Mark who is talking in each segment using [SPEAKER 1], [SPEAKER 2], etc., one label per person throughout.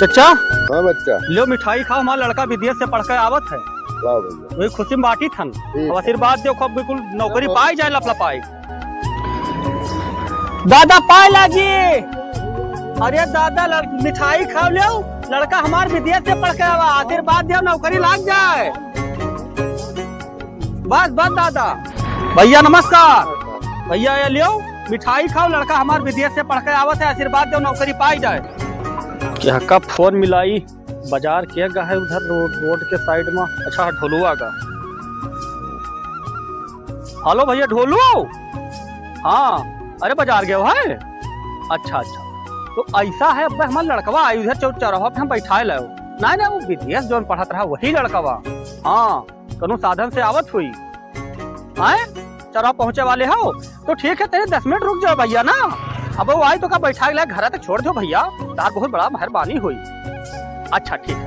[SPEAKER 1] चचा
[SPEAKER 2] हाँ बच्चा।
[SPEAKER 1] लो मिठाई खाओ, हमारा लड़का विदेश से पढ़ कर आवत है,
[SPEAKER 2] वाह भैया।
[SPEAKER 1] वही खुशी में बांटी थन। अब आशीर्वाद दो, खूब बिल्कुल नौकरी पाई जाए लपला पाई। दादा पाए लागी। अरे दादा मिठाई खाओ लो, लड़का हमारे विदेश से पढ़ के आवा, आशीर्वाद दो नौकरी लाग जाए। बस बस दादा। भैया नमस्कार। भैया ये लियो मिठाई खाओ, लड़का हमारे विदेश से पढ़ के आवत है, आशीर्वाद दो नौकरी पाई जाए। क्या का फोन मिलाई बाजार के गा है उधर रोड के साइड में। अच्छा ढोलुआ का। हेलो भैया ढोलू। हाँ अरे बाजार गए है। अच्छा अच्छा तो ऐसा है, अब हमारा लड़कवा आई उधर चौराहा पे हम बैठा लो। नहीं नहीं वो विदेश जो पढ़त रहा वही लड़कवा। हाँ कनो साधन से आवत हुई है, चौराहा पहुंचे वाले हो तो ठीक है, तेरे 10 मिनट रुक जाओ भैया ना। अब वो आई तो का बैठा ला घर तक छोड़ दो भैया, तार बहुत बड़ा मेहरबानी हुई। अच्छा ठीक है।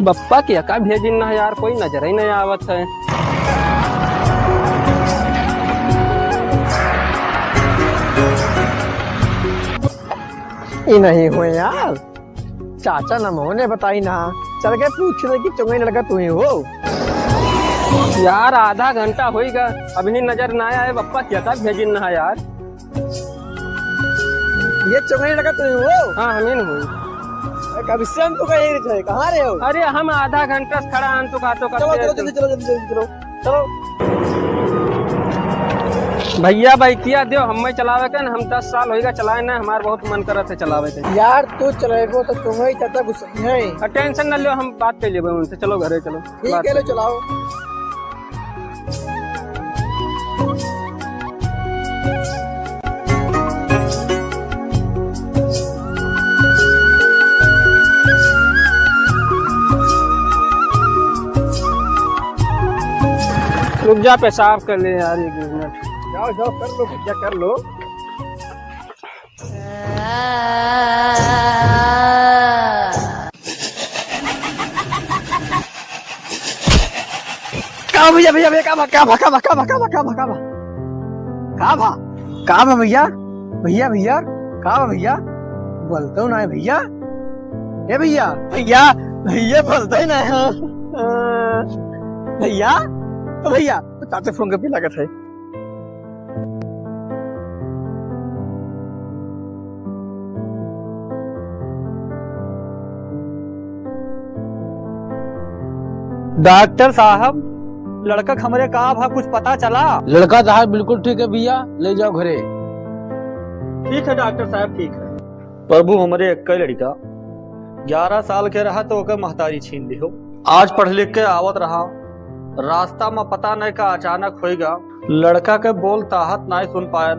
[SPEAKER 3] बप्पा की का भेजिन ना यार, कोई नजर ही नहीं आवत है।
[SPEAKER 4] ये नहीं हुए यार, चाचा नमो ने बताई ना, चल के पूछ रहे कि चुंगई लड़का तू ही हो।
[SPEAKER 3] यार आधा घंटा होएगा अभी नजर ना आए, बप्पा क्या का भेजिन ना यार।
[SPEAKER 4] ये चुंगई लड़का तू ही हो?
[SPEAKER 3] हाँ हमें नहीं हुई।
[SPEAKER 4] कभी से हम तो कहीं रहे, कहाँ रहे हो?
[SPEAKER 3] अरे हम आधा घंटा से खड़ा हन तो का तो
[SPEAKER 4] चलो चलो जल्दी चलो जल्दी जल्दी चलो चलो।
[SPEAKER 3] भैया बैठिया दो, हमें चलावे के हम 10 साल होएगा चलाए ना, हमार बहुत मन करत है चलावे के।
[SPEAKER 4] यार तू चलेगो तो चुंगई चाचा गुस्सा है।
[SPEAKER 3] टेंशन न लो, हम बात कर लेबे उनसे। चलो घरे चलो।
[SPEAKER 4] ठीक है लो चलाओ।
[SPEAKER 3] रुक जा, पेशाब कर ले यार 1 मिनट।
[SPEAKER 4] जाओ जाओ कर लो, क्या कर लो। का भैया भैया भैया का भा का भा का भा का भा का भा का भा का भा का भा भैया भैया भैया का भा भैया बोलते हो ना भैया। ए भैया भैया भैया बोलते ना भैया। तो भैया तो चाचा फोन पे लागत है।
[SPEAKER 1] डॉक्टर साहब लड़का हमरे का भा कुछ पता चला?
[SPEAKER 5] लड़का तो बिल्कुल ठीक है भैया, ले जाओ घरे।
[SPEAKER 1] ठीक है डॉक्टर साहब ठीक है। प्रभु हमरे एक लड़का 11 साल के रहा तो ओकर महतारी छीन ली हो। आज पढ़ लिख के आवत रहा, रास्ता में पता नहीं का अचानक होएगा, लड़का के बोल ताहत नहीं सुन पायन,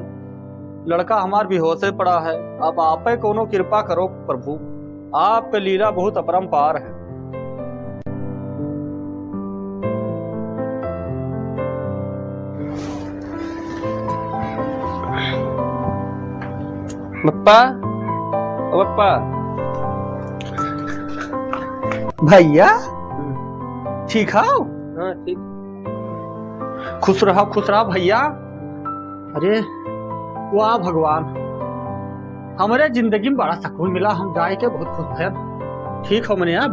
[SPEAKER 1] लड़का हमार बेहोश पड़ा है। अब आप कोनो कृपा करो प्रभु, आपके लीला बहुत अपरंपार है।
[SPEAKER 3] बप्पा ओ बप्पा।
[SPEAKER 1] भैया ठीक हो?
[SPEAKER 3] हाँ ठीक।
[SPEAKER 1] खुश रहा भैया। अरे वाह भगवान, हमारे जिंदगी में बड़ा सुकून मिला, हम जाए के बहुत खुश थे। ठीक हो मने अब?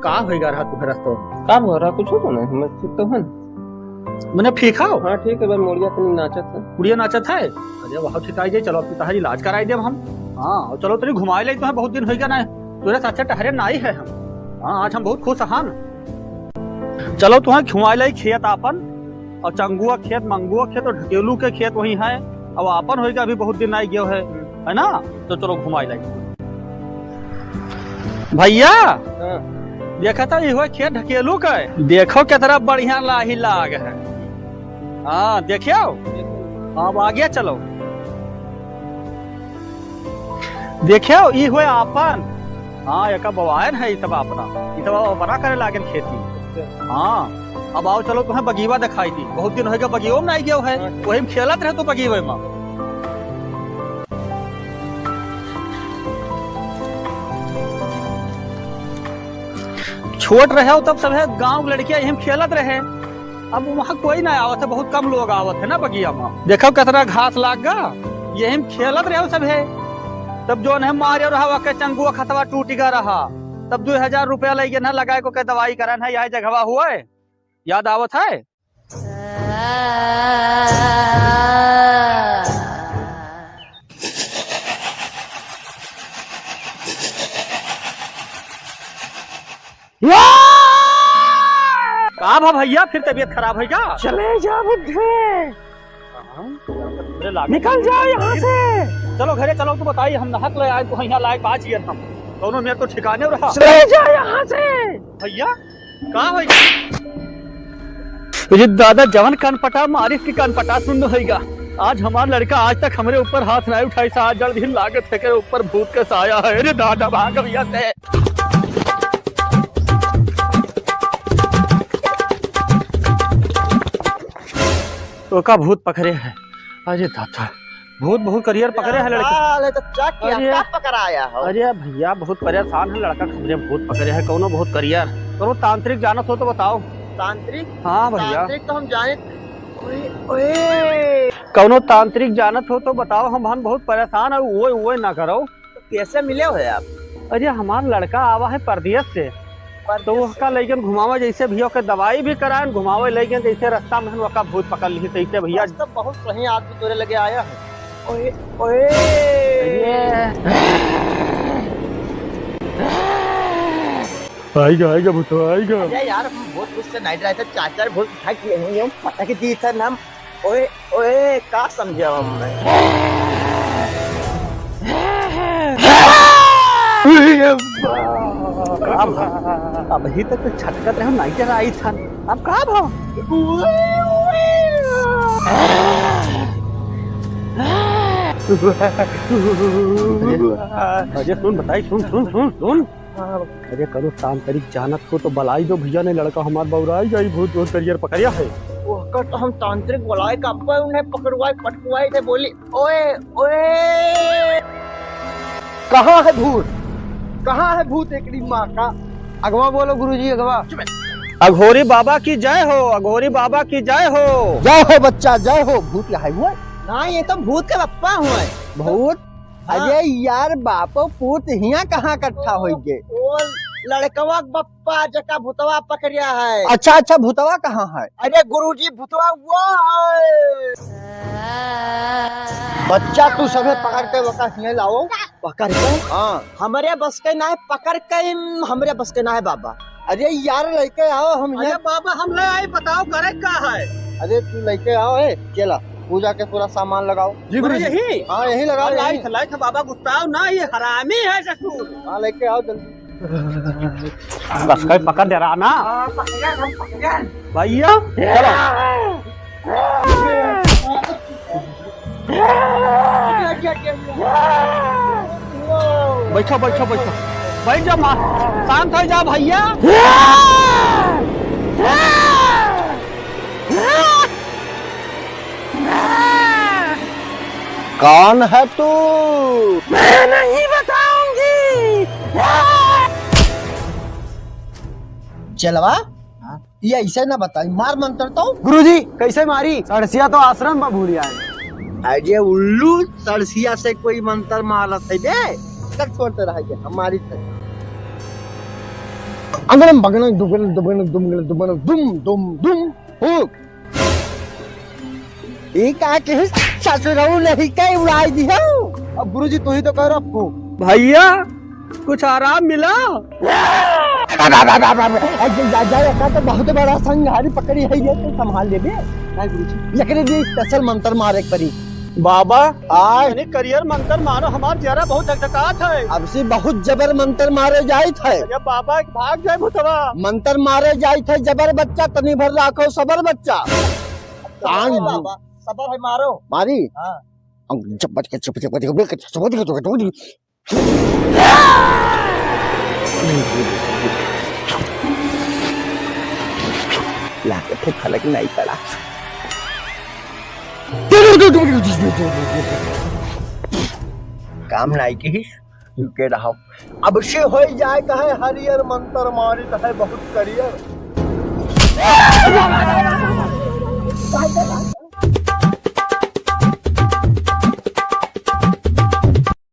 [SPEAKER 1] का होएगा रहा तू रास्ता
[SPEAKER 3] का हो रहा कुछ हो ना, हम ठीक तो हन
[SPEAKER 1] मने ठीक हो?
[SPEAKER 3] हाँ ठीक है, बस मोड़िया तनी नाचत है।
[SPEAKER 1] कुड़िया नाचत है? अरे वहाँ ठीक आई जाए, चलो अपनी तहारी इलाज कराई दे हम। हाँ चलो तेरी घुमाए ले, तो बहुत दिन होएगा ना तुरे साथ टहरे ना ही है हम। हाँ आज हम बहुत खुश हन। चलो तुम्हें घुमाए ले खेत आपन, और चंगुआ खेत मंगुआ खेत और ढकेलू के खेत वही है। अब आपन होएगा अभी बहुत दिन आई गयो है ना, तो चलो घुमाए ले भैया। देखा था ये खेत ढकेलू का, देखो कितना बढ़िया लाही लाग है। हाँ देखियो, अब आगे चलो देखियो ये हुए आपन। हाँ एक बवायन है, सब अपना ये सब बना करे लागन खेती। हाँ अब आओ चलो तुम्हें बगीवा दिखाई दी, बहुत दिन हो गया बगीवा में नहीं गयो है, वही में खेलत रहे तो बगीवे में। छोट रहे हो तब सब गांव लड़कियां यही खेलत रहे, अब वहाँ कोई ना आवत है, बहुत कम लोग आवत है ना बगिया में। देखो कितना घास लाग गा, यही में खेलत रहे सब है। तब जो है मारे रहा के चंगुआ खतवा टूट गया रहा, तब 2000 रुपया लगे ना लगाए को के दवाई करन है, यह जगह हुआ है, याद आवत है। का भा भैया फिर तबीयत खराब है क्या?
[SPEAKER 4] चले जा बुद्धे,
[SPEAKER 1] निकल जाओ यहाँ से। चलो घरे चलो, तो बताइए हम नहक ले आए तो यहाँ लायक बात ही हम दोनों में तो ठिकाने रहा।
[SPEAKER 4] चले जा यहाँ से
[SPEAKER 1] भैया का है दादा जवन कान पटा मारिफ की कान पटा सुन होगा। आज हमारा लड़का आज तक हमारे ऊपर हाथ नहीं उठाई सा, आज जल्द ही लागत है के ऊपर भूत के साया है। अरे दादा भाग भैया से। तो का भूत पकड़े है। अरे दादा भूत बहुत करियर पकड़े है लड़के।
[SPEAKER 4] तो क्या पकड़ाया हो?
[SPEAKER 1] अरे भैया बहुत परेशान है लड़का, खबरे भूत पकड़े है। कौनो बहुत करियर, कौनो तांत्रिक जानत हो तो बताओ।
[SPEAKER 4] तांत्रिक?
[SPEAKER 1] हाँ भैया
[SPEAKER 4] तांत्रिक तो हम जाने। ओए
[SPEAKER 1] कौनो तांत्रिक जानत हो तो बताओ, हम बहुत परेशान है। वो ना करो।
[SPEAKER 4] तो कैसे मिले हो आप?
[SPEAKER 1] अरे हमारा लड़का आवा है परदेश से, तो उसका लेकिन घुमावा जैसे भैया के दवाई भी कराए घुमावे, लेकिन जैसे रास्ता में उसका भूत पकड़ ली तैसे भैया।
[SPEAKER 4] तो बहुत सही आदमी तोरे लगे आया है। ओए ओए
[SPEAKER 1] आएगा भूत आएगा।
[SPEAKER 4] अरे यार हम बहुत कुछ से नहीं रहे थे, चाचा बहुत उठा के हम पता की दी था नाम। ओए ओए का समझा हमने?
[SPEAKER 1] अभी तक तो छटकत रहे नहीं जरा आई था, अब कहा भाव। अजय सुन बताई, सुन। अरे करो तांत्रिक जानत हो तो बलाई दो भैया ने, लड़का हमार बौराई जाई भूत बहुत करियर पकड़िया है।
[SPEAKER 4] वो तो हम तांत्रिक बुलाए का अब्बा उन्हें पकड़वाए पटकुआए थे, बोली ओए ओए कहाँ है भूत? कहाँ है भूत? एकड़ी माँ का अगवा बोलो गुरुजी अगवा।
[SPEAKER 1] अघोरी बाबा की जय हो, अघोरी बाबा की जय हो।
[SPEAKER 4] जय हो बच्चा जय हो। भूत यहाँ हुआ ना? ये तो भूत का बप्पा हुआ है। भूत? अरे यार बापो भूत यहाँ कहाँ इकट्ठा हो गए? लड़कवा बप्पा जका भूतवा पकड़िया है। अच्छा भूतवा कहाँ है? अरे गुरुजी भूतवा वो है। बच्चा तू सभी पकड़ के वका हिने लाओ। पकड़ के? हाँ हमारे बस के ना है, पकड़ के हमारे बस के ना है बाबा। अरे यार लेके आओ हम। अरे बाबा हम ले आए, बताओ करे क्या है? अरे तू लेके आओ है, चला पूजा के पूरा सामान लगाओ।
[SPEAKER 1] जी गुरुजी। यही?
[SPEAKER 4] हाँ यही लगाओ।
[SPEAKER 1] लाइट बाबा गुस्ताव ना, ये हरामी है ससुर।
[SPEAKER 4] हाँ लेके आओ जल्दी।
[SPEAKER 1] बस कहीं पकड़ दे रहा ना भैया। चलो बैठो बैठ जा माँ, शांत हो जा भैया।
[SPEAKER 4] कौन है तू?
[SPEAKER 1] मैं नहीं बताऊंगी।
[SPEAKER 4] चलवा ये ऐसे ना बताई, मार मंत्र तो। गुरुजी कैसे मारी? सड़सिया तो आश्रम में भूलिया है। अरे उल्लू, सड़सिया से कोई मंत्र मारत है बे? कब छोड़ते रहिए हमारी से। अंगरम बगन दुबन दुबन दुबन दुबन दुम दुम दुम हो। ये का के ससुराल नहीं कई उड़ाई दी है। अब गुरुजी तू ही तो कह रखो।
[SPEAKER 1] भैया कुछ आराम मिला?
[SPEAKER 4] तो बहुत बड़ा संघारी पकड़ी है, ये तो संभाल ले बे। गुरुजी लिए स्पेशल मंत्र मारे परी
[SPEAKER 1] बाबा।
[SPEAKER 4] आज
[SPEAKER 1] करियर मंत्र मारो, हमार चेहरा बहुत झकझकात है।
[SPEAKER 4] अब से बहुत जबर मंत्र मारे जाए थे।
[SPEAKER 1] बाबा भाग जाए भूतवा।
[SPEAKER 4] मंत्र मारे जाए थे जबर बच्चा, तनी भर राखो सबर बच्चा। बाबा सबर है मारो मारी। हाँ लाके फिर फलक नहीं पड़ा। काम नहीं की रुके रहो। अब से हो जाए कहे हरियर मंत्र मारी है बहुत करियर।